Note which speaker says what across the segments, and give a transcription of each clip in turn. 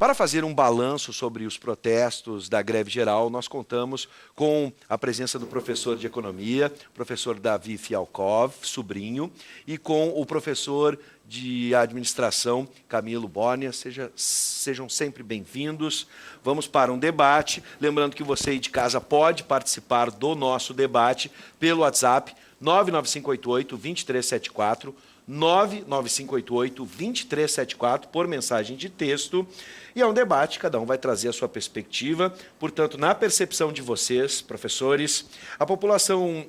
Speaker 1: Para fazer um balanço sobre os protestos da greve geral, nós contamos com a presença do professor de Economia, professor Davi Fialkov, sobrinho, e com o professor de Administração, Camilo Bórnia. Sejam sempre bem-vindos. Vamos para um debate. Lembrando que você aí de casa pode participar do nosso debate pelo WhatsApp 99588-2374, 99588-2374, por mensagem de texto. E é um debate, cada um vai trazer a sua perspectiva. Portanto, na percepção de vocês, professores, a população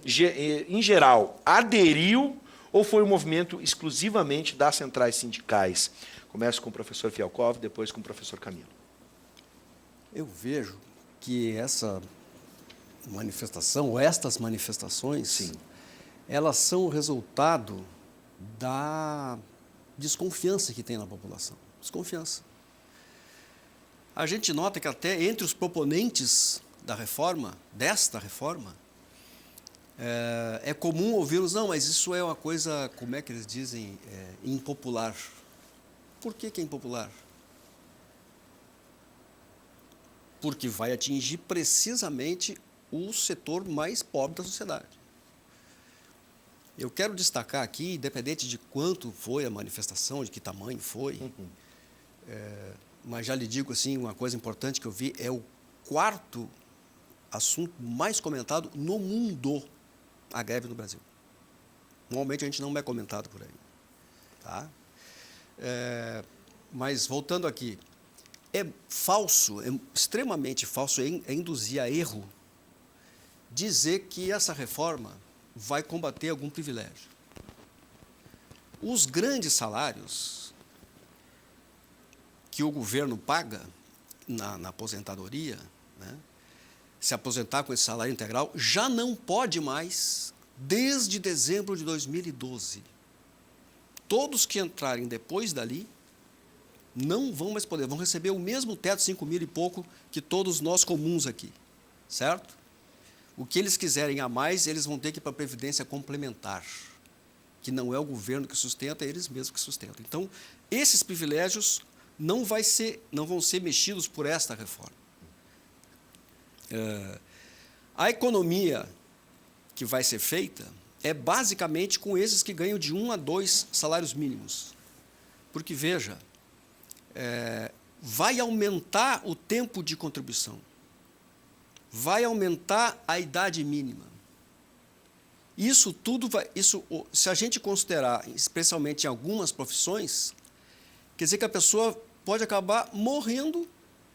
Speaker 1: em geral aderiu ou foi um movimento exclusivamente das centrais sindicais? Começo com o professor Fialkov, depois com o professor Camilo.
Speaker 2: Eu vejo que essa manifestação, ou estas manifestações, sim, elas são o resultado da desconfiança que tem na população. Desconfiança. A gente nota que até entre os proponentes da reforma, desta reforma, é comum ouvi-los, não, mas isso é uma coisa, como é que eles dizem, impopular. Por que é impopular? Porque vai atingir precisamente o setor mais pobre da sociedade. Eu quero destacar aqui, independente de quanto foi a manifestação, de que tamanho foi, mas já lhe digo assim, uma coisa importante que eu vi, é o quarto assunto mais comentado no mundo, a greve no Brasil. Normalmente a gente não é comentado por aí. Tá? Mas voltando aqui, é falso, é extremamente falso, é induzir a erro dizer que essa reforma vai combater algum privilégio. Os grandes salários que o governo paga na aposentadoria, né, se aposentar com esse salário integral, já não pode mais desde dezembro de 2012. Todos que entrarem depois dali não vão mais poder, vão receber o mesmo teto, 5 mil e pouco, que todos nós comuns aqui, certo? O que eles quiserem a mais, eles vão ter que ir para a Previdência Complementar, que não é o governo que sustenta, é eles mesmos que sustentam. Então, esses privilégios não vão ser mexidos por esta reforma. A economia que vai ser feita é basicamente com esses que ganham de 1 a 2 salários mínimos. Porque, veja, vai aumentar o tempo de contribuição, vai aumentar a idade mínima. Isso tudo se a gente considerar, especialmente em algumas profissões, quer dizer que a pessoa pode acabar morrer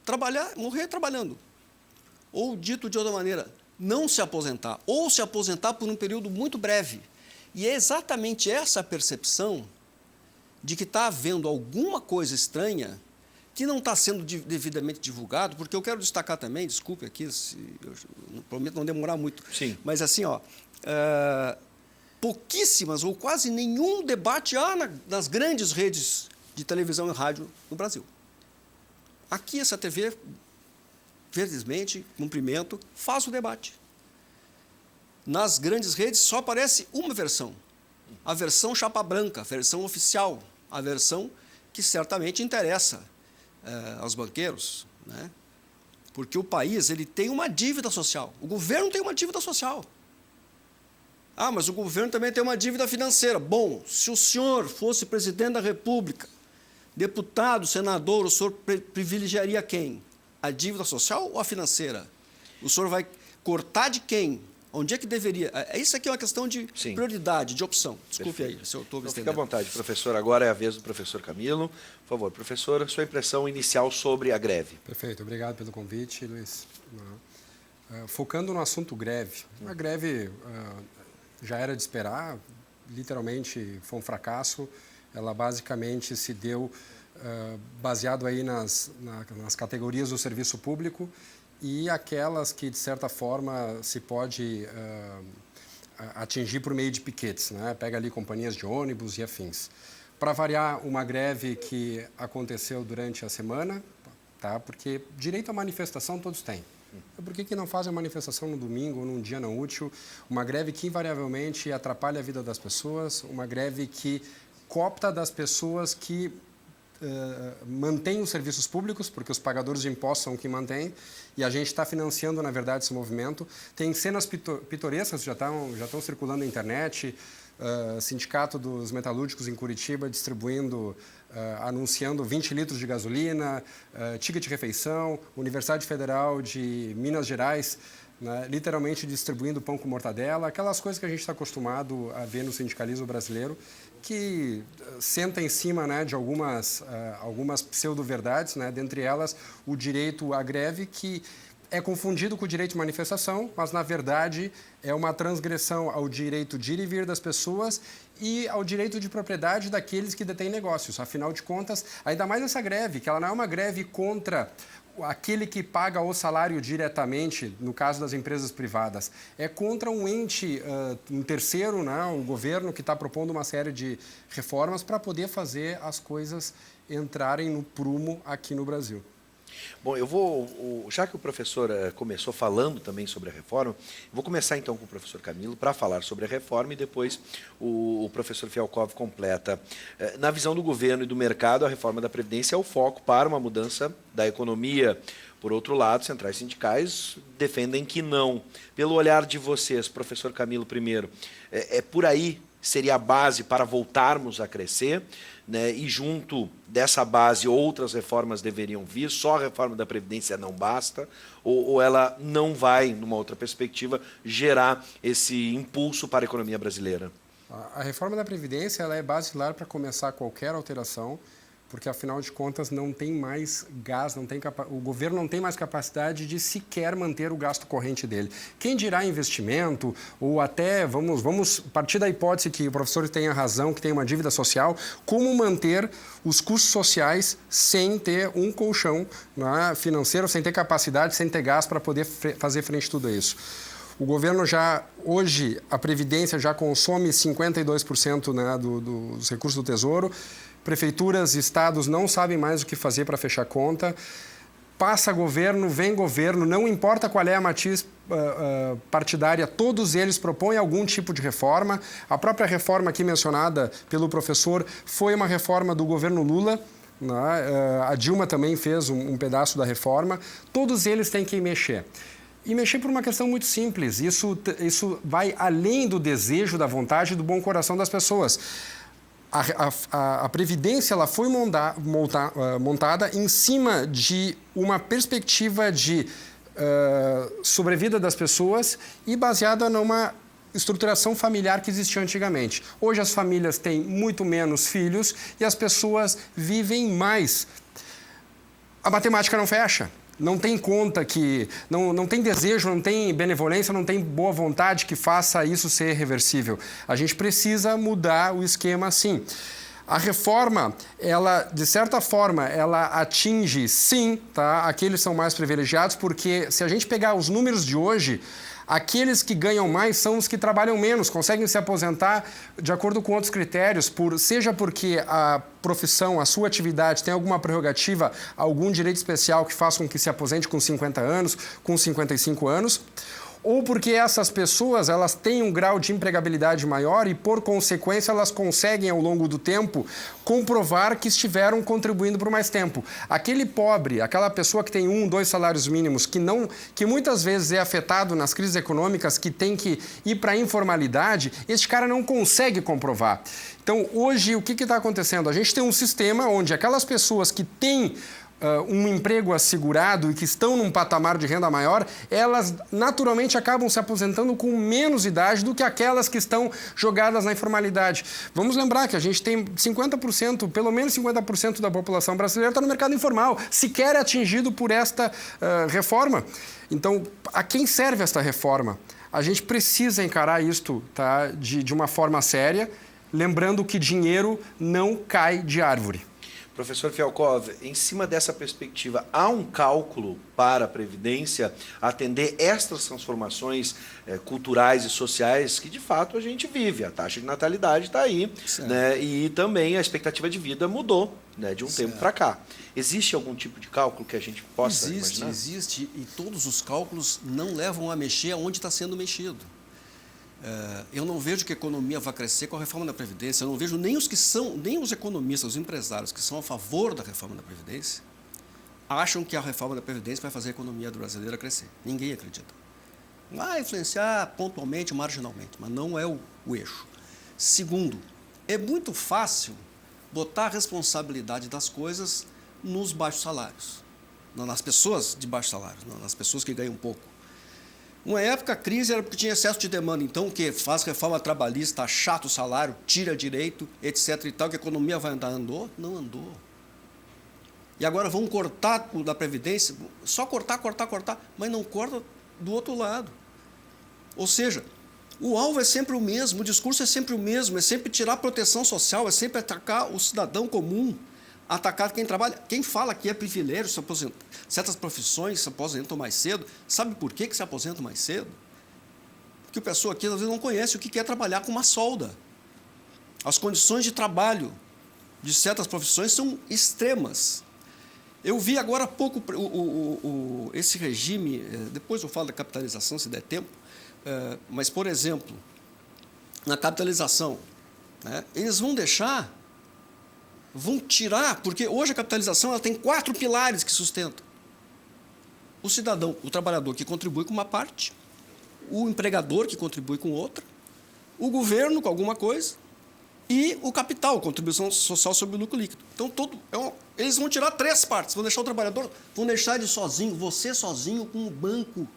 Speaker 2: trabalhando. Ou, dito de outra maneira, não se aposentar, ou se aposentar por um período muito breve. E é exatamente essa percepção de que está havendo alguma coisa estranha que não está sendo devidamente divulgado, porque eu quero destacar também, desculpe aqui, eu prometo não demorar muito,
Speaker 1: sim,
Speaker 2: mas assim, pouquíssimas ou quase nenhum debate há nas grandes redes de televisão e rádio no Brasil. Aqui essa TV, felizmente, cumprimento, faz o debate. Nas grandes redes só aparece uma versão, a versão chapa branca, a versão oficial, a versão que certamente interessa aos banqueiros, né? Porque o país ele tem uma dívida social, o governo tem uma dívida social. Ah, mas o governo também tem uma dívida financeira. Bom, se o senhor fosse presidente da República, deputado, senador, o senhor privilegiaria quem? A dívida social ou a financeira? O senhor vai cortar de quem? Onde é que deveria? Isso aqui é uma questão de prioridade, de opção. Desculpe. Perfeito. Aí, se eu estou me estendendo.
Speaker 1: Fique à vontade, professor. Agora é a vez do professor Camilo. Por favor, professor, sua impressão inicial sobre a greve.
Speaker 3: Perfeito. Obrigado pelo convite, Luiz. Focando no assunto greve. A greve já era de esperar, literalmente foi um fracasso. Ela basicamente se deu baseado aí nas categorias do serviço público e aquelas que, de certa forma, se pode atingir por meio de piquetes, né? Pega ali companhias de ônibus e afins. Para variar, uma greve que aconteceu durante a semana, tá? Porque direito à manifestação todos têm. Por que não fazem a manifestação no domingo ou num dia não útil? Uma greve que invariavelmente atrapalha a vida das pessoas, uma greve que coopta das pessoas que mantém os serviços públicos, porque os pagadores de impostos são que mantêm, e a gente está financiando, na verdade, esse movimento. Tem cenas pitorescas que já estão circulando na internet, Sindicato dos Metalúrgicos em Curitiba distribuindo, anunciando 20 litros de gasolina, ticket de refeição, Universidade Federal de Minas Gerais, né, literalmente distribuindo pão com mortadela, aquelas coisas que a gente está acostumado a ver no sindicalismo brasileiro, que senta em cima, né, de algumas pseudo-verdades, né, dentre elas o direito à greve, que é confundido com o direito de manifestação, mas, na verdade, é uma transgressão ao direito de ir e vir das pessoas e ao direito de propriedade daqueles que detêm negócios. Afinal de contas, ainda mais essa greve, que ela não é uma greve contra aquele que paga o salário diretamente, no caso das empresas privadas, é contra um ente, um terceiro, né, o governo, que está propondo uma série de reformas para poder fazer as coisas entrarem no prumo aqui no Brasil.
Speaker 1: Bom, já que o professor começou falando também sobre a reforma, vou começar então com o professor Camilo para falar sobre a reforma e depois o professor Fialkov completa. Na visão do governo e do mercado, a reforma da Previdência é o foco para uma mudança da economia. Por outro lado, centrais sindicais defendem que não. Pelo olhar de vocês, professor Camilo primeiro, por aí seria a base para voltarmos a crescer, né? E junto dessa base outras reformas deveriam vir, só a reforma da Previdência não basta, ou ela não vai, numa outra perspectiva, gerar esse impulso para a economia brasileira?
Speaker 3: A reforma da Previdência ela é basilar para começar qualquer alteração, porque, afinal de contas, não tem mais gás, o governo não tem mais capacidade de sequer manter o gasto corrente dele. Quem dirá investimento, ou até, vamos partir da hipótese que o professor tenha razão, que tem uma dívida social, como manter os custos sociais sem ter um colchão, né, financeiro, sem ter capacidade, sem ter gás para poder fazer frente a tudo isso. O governo hoje, a Previdência já consome 52%, né, dos recursos do Tesouro. Prefeituras e estados não sabem mais o que fazer para fechar conta. Passa governo, vem governo, não importa qual é a matiz partidária, todos eles propõem algum tipo de reforma. A própria reforma aqui mencionada pelo professor foi uma reforma do governo Lula. A Dilma também fez um pedaço da reforma. Todos eles têm que mexer. E mexer por uma questão muito simples. Isso vai além do desejo, da vontade e do bom coração das pessoas. A Previdência ela foi montada em cima de uma perspectiva de sobrevida das pessoas e baseada numa estruturação familiar que existia antigamente. Hoje as famílias têm muito menos filhos e as pessoas vivem mais. A matemática não fecha. Não tem conta que... Não tem desejo, não tem benevolência, não tem boa vontade que faça isso ser reversível. A gente precisa mudar o esquema, sim. A reforma, ela, de certa forma, ela atinge, sim, tá, aqueles que são mais privilegiados, porque se a gente pegar os números de hoje, aqueles que ganham mais são os que trabalham menos, conseguem se aposentar de acordo com outros critérios, seja porque a profissão, a sua atividade tem alguma prerrogativa, algum direito especial que faça com que se aposente com 50 anos, com 55 anos, ou porque essas pessoas elas têm um grau de empregabilidade maior e, por consequência, elas conseguem, ao longo do tempo, comprovar que estiveram contribuindo por mais tempo. Aquele pobre, aquela pessoa que tem 1, 2 salários mínimos, que muitas vezes é afetado nas crises econômicas, que tem que ir para a informalidade, este cara não consegue comprovar. Então, hoje, o que está acontecendo? A gente tem um sistema onde aquelas pessoas que têm um emprego assegurado e que estão num patamar de renda maior, elas naturalmente acabam se aposentando com menos idade do que aquelas que estão jogadas na informalidade. Vamos lembrar que a gente tem 50%, pelo menos 50% da população brasileira está no mercado informal, sequer é atingido por esta reforma. Então, a quem serve esta reforma? A gente precisa encarar isto, tá, de uma forma séria, lembrando que dinheiro não cai de árvore.
Speaker 1: Professor Fialkov, em cima dessa perspectiva, há um cálculo para a Previdência atender estas transformações culturais e sociais que, de fato, a gente vive. A taxa de natalidade está aí, né? E também a expectativa de vida mudou, né, de um tempo para cá. Existe algum tipo de cálculo que a gente possa imaginar?
Speaker 2: Existe, e todos os cálculos não levam a mexer aonde está sendo mexido. Eu não vejo que a economia vai crescer com a reforma da Previdência. Eu não vejo nem os economistas, os empresários que são a favor da reforma da Previdência, acham que a reforma da Previdência vai fazer a economia brasileira crescer. Ninguém acredita. Vai influenciar pontualmente, marginalmente, mas não é o eixo. Segundo, é muito fácil botar a responsabilidade das coisas nos baixos salários, nas pessoas de baixos salários, nas pessoas que ganham pouco. Uma época a crise era porque tinha excesso de demanda, então o que? Faz reforma trabalhista, achata o salário, tira direito, etc. e tal, que a economia vai andar. Andou? Não andou. E agora vão cortar o da Previdência, só cortar, mas não corta do outro lado. Ou seja, o alvo é sempre o mesmo, o discurso é sempre o mesmo, é sempre tirar a proteção social, é sempre atacar o cidadão comum, atacar quem trabalha. Quem fala que é privilégio, certas profissões se aposentam mais cedo, sabe por que se aposentam mais cedo? Porque a pessoa aqui às vezes não conhece o que é trabalhar com uma solda. As condições de trabalho de certas profissões são extremas. Eu vi agora há pouco esse regime, depois eu falo da capitalização, se der tempo, mas, por exemplo, na capitalização, né, eles vão tirar, porque hoje a capitalização ela tem 4 pilares que sustentam. O cidadão, o trabalhador que contribui com uma parte, o empregador que contribui com outra, o governo com alguma coisa e o capital, contribuição social sobre o lucro líquido. Então, eles vão tirar 3 partes, vão deixar o trabalhador, vão deixar ele sozinho, você sozinho com o banco,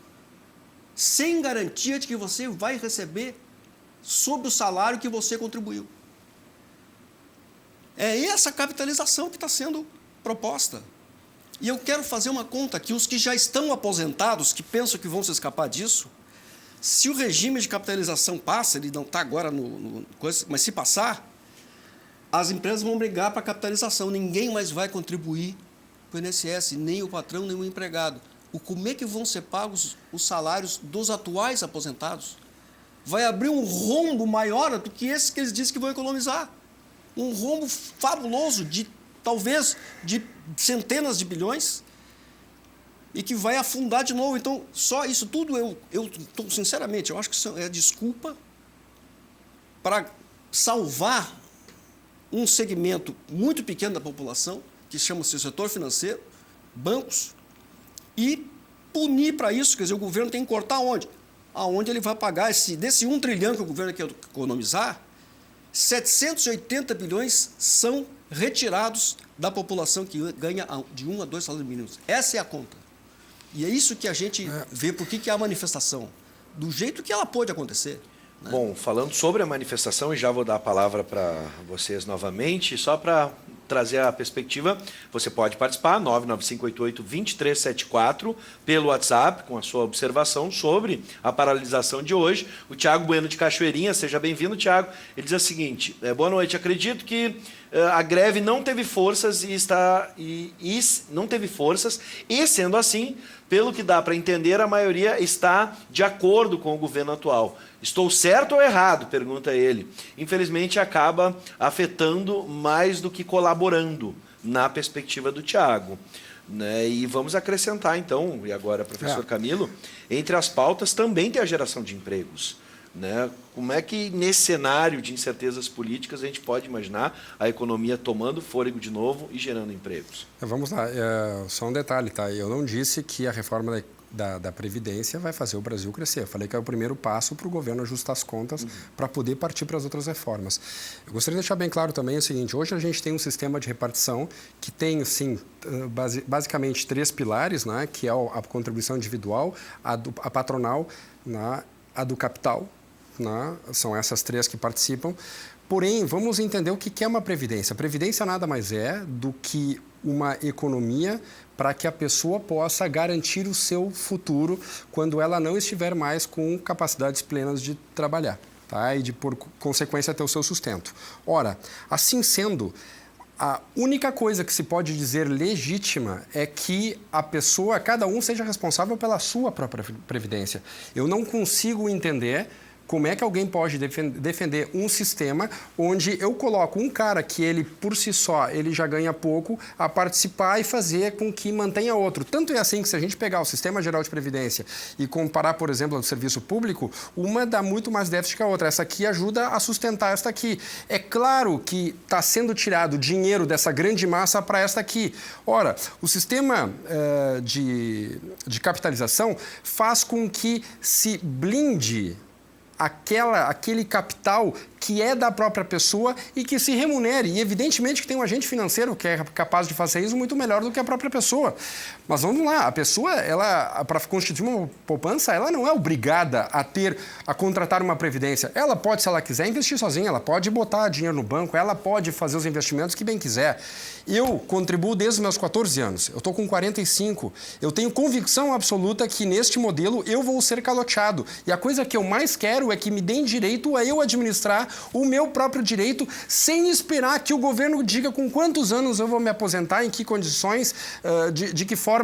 Speaker 2: sem garantia de que você vai receber sobre o salário que você contribuiu. É essa capitalização que está sendo proposta. E eu quero fazer uma conta aqui, os que já estão aposentados, que pensam que vão se escapar disso, se o regime de capitalização passa, ele não está agora mas se passar, as empresas vão brigar para a capitalização, ninguém mais vai contribuir para o INSS, nem o patrão, nem o empregado. Como é que vão ser pagos os salários dos atuais aposentados? Vai abrir um rombo maior do que esse que eles dizem que vão economizar. Um rombo fabuloso, talvez de centenas de bilhões, e que vai afundar de novo. Então, só isso tudo, sinceramente, eu acho que isso é desculpa para salvar um segmento muito pequeno da população, que chama-se setor financeiro, bancos, e punir para isso. Quer dizer, o governo tem que cortar onde? Aonde ele vai pagar desse 1 trilhão que o governo quer economizar, 780 bilhões são retirados da população que ganha de 1 a 2 salários mínimos. Essa é a conta. E é isso que a gente vê por que há manifestação, do jeito que ela pode acontecer. Né?
Speaker 1: Bom, falando sobre a manifestação, e já vou dar a palavra para vocês novamente, só para trazer a perspectiva, você pode participar, 99588-2374, pelo WhatsApp, com a sua observação sobre a paralisação de hoje. O Tiago Bueno de Cachoeirinha, seja bem-vindo, Tiago. Ele diz o seguinte: boa noite, acredito que a greve não teve forças não teve forças, e sendo assim, pelo que dá para entender, a maioria está de acordo com o governo atual. Estou certo ou errado? Pergunta ele. Infelizmente, acaba afetando mais do que colaborando, na perspectiva do Tiago. Né? E vamos acrescentar, então, e agora, professor Camilo, entre as pautas também tem a geração de empregos. Né? Como é que, nesse cenário de incertezas políticas, a gente pode imaginar a economia tomando fôlego de novo e gerando empregos?
Speaker 3: Vamos lá, só um detalhe, tá? Eu não disse que a reforma da Previdência vai fazer o Brasil crescer. Eu falei que é o primeiro passo para o governo ajustar as contas para poder partir para as outras reformas. Eu gostaria de deixar bem claro também o seguinte: hoje a gente tem um sistema de repartição que tem, sim, basicamente 3 pilares, né? Que é a contribuição individual, a patronal, né? A do capital. Né? São essas 3 que participam. Porém, vamos entender o que é uma previdência. A previdência nada mais é do que uma economia para que a pessoa possa garantir o seu futuro quando ela não estiver mais com capacidades plenas de trabalhar, tá? E de, por consequência, ter o seu sustento. Ora, assim sendo, a única coisa que se pode dizer legítima é que a pessoa, cada um, seja responsável pela sua própria previdência. Eu não consigo entender Como é que alguém pode defender um sistema onde eu coloco um cara que ele, por si só, ele já ganha pouco, a participar e fazer com que mantenha outro? Tanto é assim que se a gente pegar o Sistema Geral de Previdência e comparar, por exemplo, ao serviço público, uma dá muito mais déficit que a outra. Essa aqui ajuda a sustentar esta aqui. É claro que está sendo tirado dinheiro dessa grande massa para esta aqui. Ora, o sistema de capitalização faz com que se blinde aquele capital que é da própria pessoa e que se remunere. E evidentemente que tem um agente financeiro que é capaz de fazer isso muito melhor do que a própria pessoa. Mas vamos lá, a pessoa, ela, para constituir uma poupança, ela não é obrigada a contratar uma previdência. Ela pode, se ela quiser, investir sozinha, ela pode botar dinheiro no banco, ela pode fazer os investimentos que bem quiser. Eu contribuo desde os meus 14 anos, eu estou com 45, eu tenho convicção absoluta que neste modelo eu vou ser caloteado. E a coisa que eu mais quero é que me deem direito a eu administrar o meu próprio direito sem esperar que o governo diga com quantos anos eu vou me aposentar, em que condições, de que forma,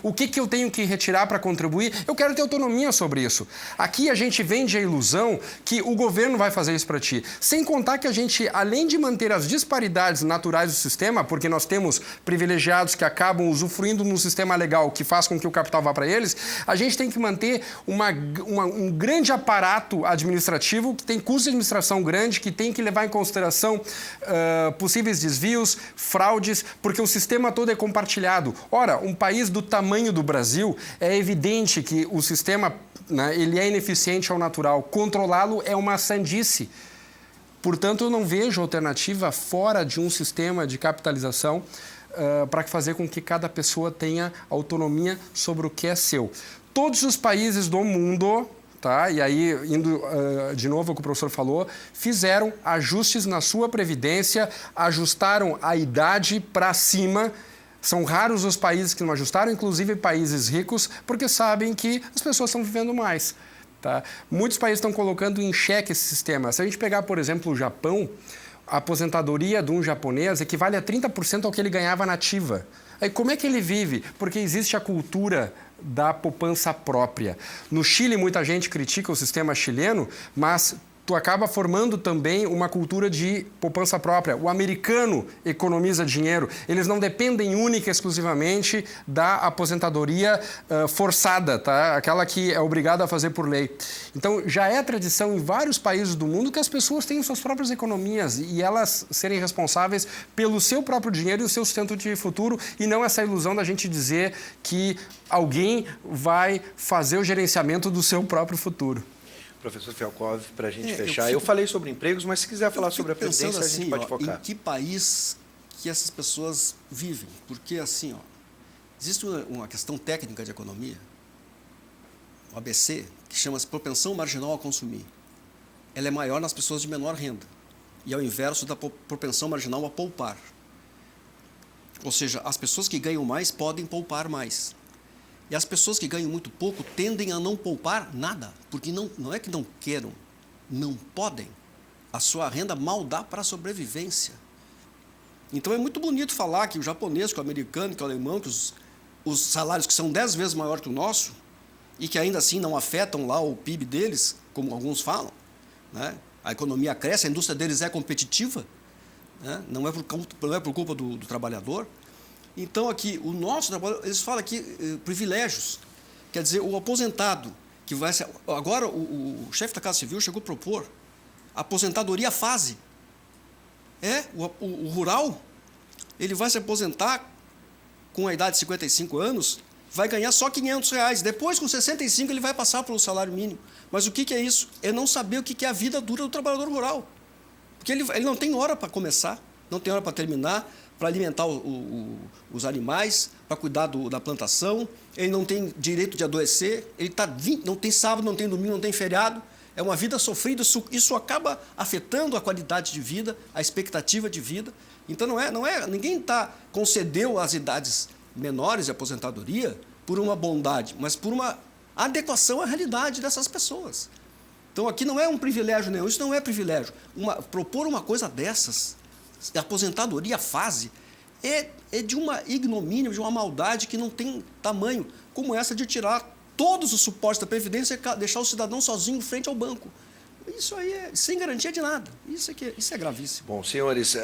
Speaker 3: o que eu tenho que retirar para contribuir. Eu quero ter autonomia sobre isso. Aqui a gente vende a ilusão que o governo vai fazer isso para ti. Sem contar que a gente, além de manter as disparidades naturais do sistema, porque nós temos privilegiados que acabam usufruindo num sistema legal que faz com que o capital vá para eles, a gente tem que manter um grande aparato administrativo que tem custo de administração grande, que tem que levar em consideração possíveis desvios, fraudes, porque o sistema todo é compartilhado. Ora, um país do tamanho do Brasil, é evidente que o sistema, né, ele é ineficiente ao natural. Controlá-lo é uma sandice. Portanto, eu não vejo alternativa fora de um sistema de capitalização para fazer com que cada pessoa tenha autonomia sobre o que é seu. Todos os países do mundo... Tá? E aí, indo de novo ao que o professor falou, fizeram ajustes na sua previdência, ajustaram a idade para cima. São raros os países que não ajustaram, inclusive países ricos, porque sabem que as pessoas estão vivendo mais. Tá? Muitos países estão colocando em xeque esse sistema. Se a gente pegar, por exemplo, o Japão, a aposentadoria de um japonês equivale a 30% ao que ele ganhava na ativa. Aí como é que ele vive? Porque existe a cultura da poupança própria. No Chile, muita gente critica o sistema chileno, mas tu acaba formando também uma cultura de poupança própria. O americano economiza dinheiro. Eles não dependem única e exclusivamente da aposentadoria forçada, tá? Aquela que é obrigada a fazer por lei. Então, já é tradição em vários países do mundo que as pessoas tenham suas próprias economias e elas serem responsáveis pelo seu próprio dinheiro e o seu sustento de futuro, e não essa ilusão da gente dizer que alguém vai fazer o gerenciamento do seu próprio futuro.
Speaker 1: Professor Fialkov, para a gente fechar. Eu falei sobre empregos, mas se quiser falar sobre a previdência, a gente pode focar.
Speaker 2: Em que país que essas pessoas vivem? Porque, assim, existe uma questão técnica de economia, o ABC, que chama-se propensão marginal a consumir. Ela é maior nas pessoas de menor renda e é o inverso da propensão marginal a poupar. Ou seja, as pessoas que ganham mais podem poupar mais. E as pessoas que ganham muito pouco tendem a não poupar nada, porque não é que não queiram, não podem. A sua renda mal dá para a sobrevivência. Então é muito bonito falar que o japonês, que o americano, que o alemão, que os salários que são 10 vezes maior que o nosso, e que ainda assim não afetam lá o PIB deles, como alguns falam, né? A economia cresce, a indústria deles é competitiva, né? Não é por culpa do trabalhador. Então, aqui, o nosso trabalho, eles falam aqui privilégios. Quer dizer, o aposentado, que vai ser... Agora, o chefe da Casa Civil chegou a propor aposentadoria fase. O rural, ele vai se aposentar com a idade de 55 anos, vai ganhar só R$500. Depois, com 65, ele vai passar para o salário mínimo. Mas o que é isso? É não saber o que é a vida dura do trabalhador rural. Porque ele não tem hora para começar, não tem hora para terminar, para alimentar os animais, para cuidar da plantação, ele não tem direito de adoecer, ele não tem sábado, não tem domingo, não tem feriado, é uma vida sofrida, isso acaba afetando a qualidade de vida, a expectativa de vida. Então, ninguém concedeu as idades menores de aposentadoria por uma bondade, mas por uma adequação à realidade dessas pessoas. Então, aqui não é um privilégio nenhum, isso não é privilégio. Propor uma coisa dessas, a aposentadoria fase, é de uma ignomínia, de uma maldade que não tem tamanho, como essa de tirar todos os suportes da Previdência e deixar o cidadão sozinho frente ao banco. Isso aí é sem garantia de nada. Isso é gravíssimo.
Speaker 1: Bom, senhores,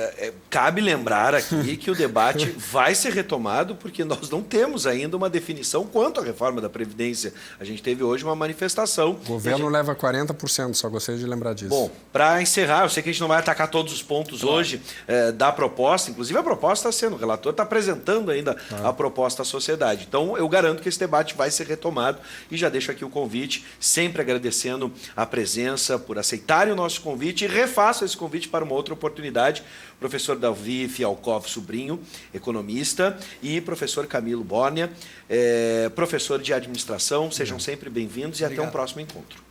Speaker 1: cabe lembrar aqui que o debate vai ser retomado porque nós não temos ainda uma definição quanto à reforma da Previdência. A gente teve hoje uma manifestação.
Speaker 3: O governo leva 40%, só gostaria de lembrar disso.
Speaker 1: Bom, para encerrar, eu sei que a gente não vai atacar todos os pontos hoje da proposta, inclusive a proposta está sendo, o relator está apresentando ainda a proposta à sociedade. Então, eu garanto que esse debate vai ser retomado e já deixo aqui o convite, sempre agradecendo a presença, por aceitarem o nosso convite e refaço esse convite para uma outra oportunidade. Professor Davi Fialkov Sobrinho, economista, e professor Camilo Bórnia, professor de administração. Sejam sempre bem-vindos e até um próximo encontro.